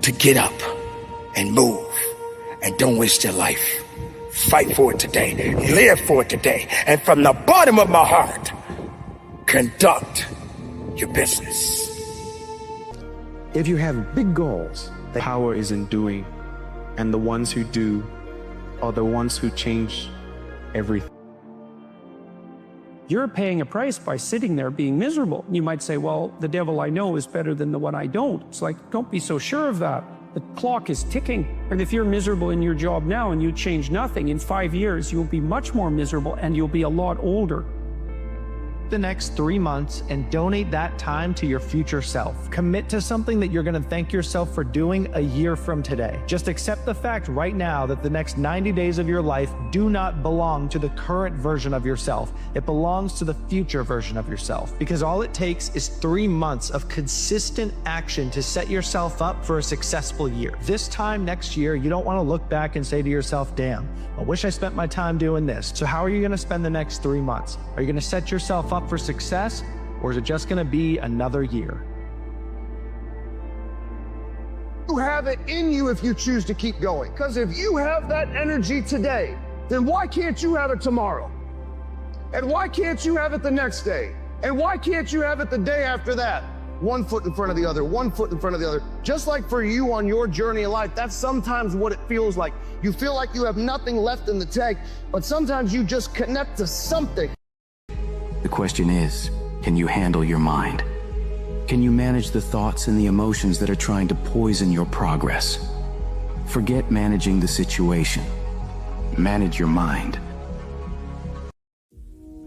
to get up and move and don't waste your life. Fight for it today, live for it today, and from the bottom of my heart, conduct your business. If you have big goals, the power is in doing, and the ones who do are the ones who change everything. You're paying a price by sitting there being miserable. You might say, well, the devil I know is better than the one I don't. It's like, don't be so sure of that. The clock is ticking. And if you're miserable in your job now and you change nothing, in 5 years, you'll be much more miserable and you'll be a lot older. The next 3 months and donate that time to your future self. Commit to something that you're going to thank yourself for doing a year from today. Just accept the fact right now that the next 90 days of your life do not belong to the current version of yourself. It belongs to the future version of yourself. Because all it takes is 3 months of consistent action to set yourself up for a successful year. This time next year, you don't want to look back and say to yourself, damn, I wish I spent my time doing this. So how are you going to spend the next 3 months? Are you going to set yourself up for success, or is it just going to be another year? You have it in you if you choose to keep going. Because if you have that energy today, then why can't you have it tomorrow? And why can't you have it the next day? And why can't you have it the day after that? One foot in front of the other, one foot in front of the other. Just like for you on your journey in life, that's sometimes what it feels like. You feel like you have nothing left in the tank, but sometimes you just connect to something. The question is, can you handle your mind? Can you manage the thoughts and the emotions that are trying to poison your progress? Forget managing the situation. Manage your mind.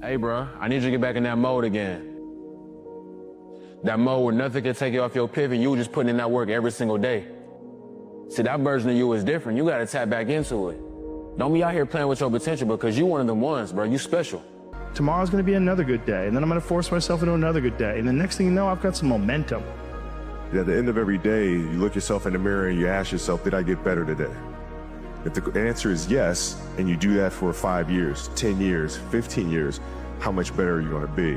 Hey, bro, I need you to get back in that mode again. That mode where nothing can take you off your pivot, you just putting in that work every single day. See, that version of you is different. You gotta tap back into it. Don't be out here playing with your potential because you one of them ones, bro. You special. Tomorrow's gonna be another good day, and then I'm gonna force myself into another good day, and the next thing you know, I've got some momentum. At the end of every day, you look yourself in the mirror and you ask yourself, did I get better today? If the answer is yes, and you do that for 5 years, 10 years, 15 years, how much better are you gonna be?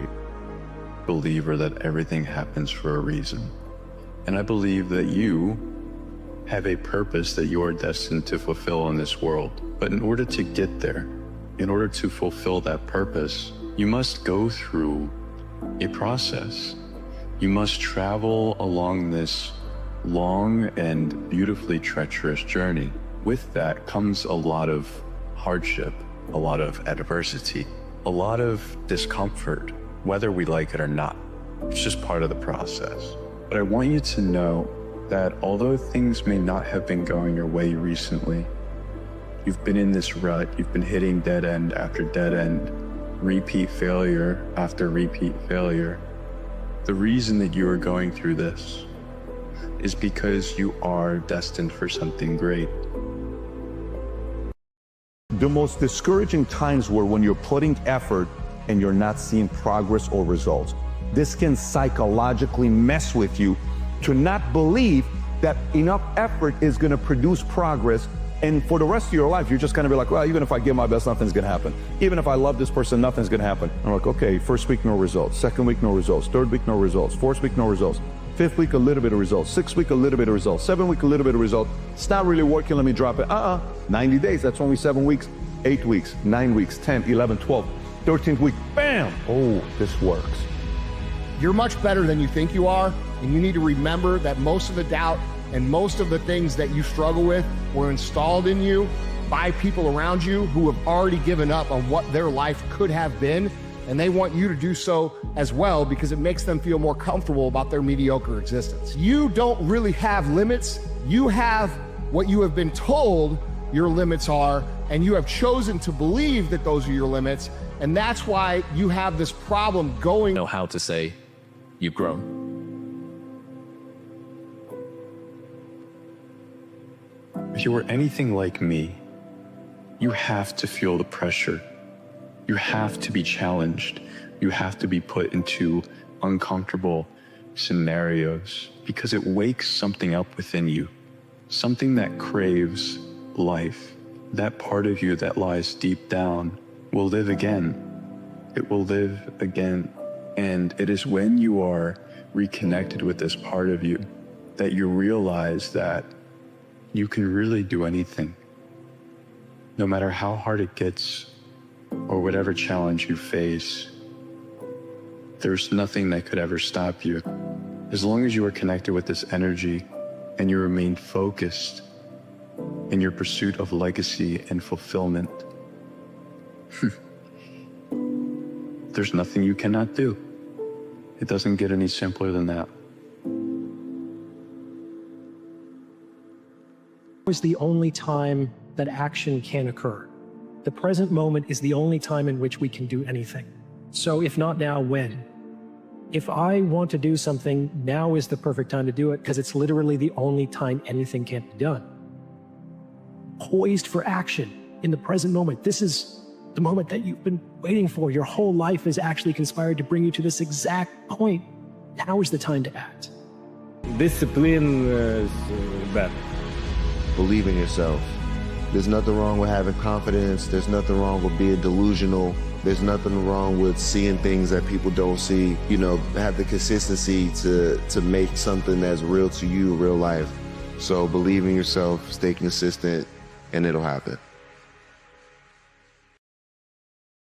Believer that everything happens for a reason. And I believe that you have a purpose that you are destined to fulfill in this world. But in order to get there, in order to fulfill that purpose, you must go through a process. You must travel along this long and beautifully treacherous journey. With that comes a lot of hardship, a lot of adversity, a lot of discomfort, whether we like it or not. It's just part of the process. But I want you to know that although things may not have been going your way recently, you've been in this rut, you've been hitting dead end after dead end, repeat failure after repeat failure. The reason that you are going through this is because you are destined for something great. The most discouraging times were when you're putting effort and you're not seeing progress or results. This can psychologically mess with you to not believe that enough effort is going to produce progress. And for the rest of your life, you're just going to be like, well, even if I give my best, nothing's going to happen. Even if I love this person, nothing's going to happen. I'm like, okay, first week, no results. Second week, no results. Third week, no results. Fourth week, no results. Fifth week, a little bit of results. Sixth week, a little bit of results. 7th week, a little bit of results. It's not really working. Let me drop it. 90 days. That's only 7 weeks. 8 weeks, 9 weeks, 10, 11, 12, 13th week. Bam! Oh, this works. You're much better than you think you are, and you need to remember that most of the doubt and most of the things that you struggle with were installed in you by people around you who have already given up on what their life could have been, and they want you to do so as well because it makes them feel more comfortable about their mediocre existence. You don't really have limits. You have what you have been told your limits are, and you have chosen to believe that those are your limits, and that's why you have this problem going. Know how to say you've grown. If you were anything like me, you have to feel the pressure. You have to be challenged. You have to be put into uncomfortable scenarios because it wakes something up within you, something that craves life. That part of you that lies deep down will live again. It will live again. And it is when you are reconnected with this part of you that you realize that you can really do anything. No matter how hard it gets or whatever challenge you face, there's nothing that could ever stop you. As long as you are connected with this energy and you remain focused in your pursuit of legacy and fulfillment, there's nothing you cannot do. It doesn't get any simpler than that. Is the only time that action can occur. The present moment is the only time in which we can do anything. So if not now, when? If I want to do something, now is the perfect time to do it because it's literally the only time anything can be done. Poised for action in the present moment. This is the moment that you've been waiting for. Your whole life has actually conspired to bring you to this exact point. Now is the time to act. Discipline is bad. Believe in yourself. There's nothing wrong with having confidence. There's nothing wrong with being delusional. There's nothing wrong with seeing things that people don't see. You know, have the consistency to make something that's real to you, real life. So believe in yourself, stay consistent, and it'll happen.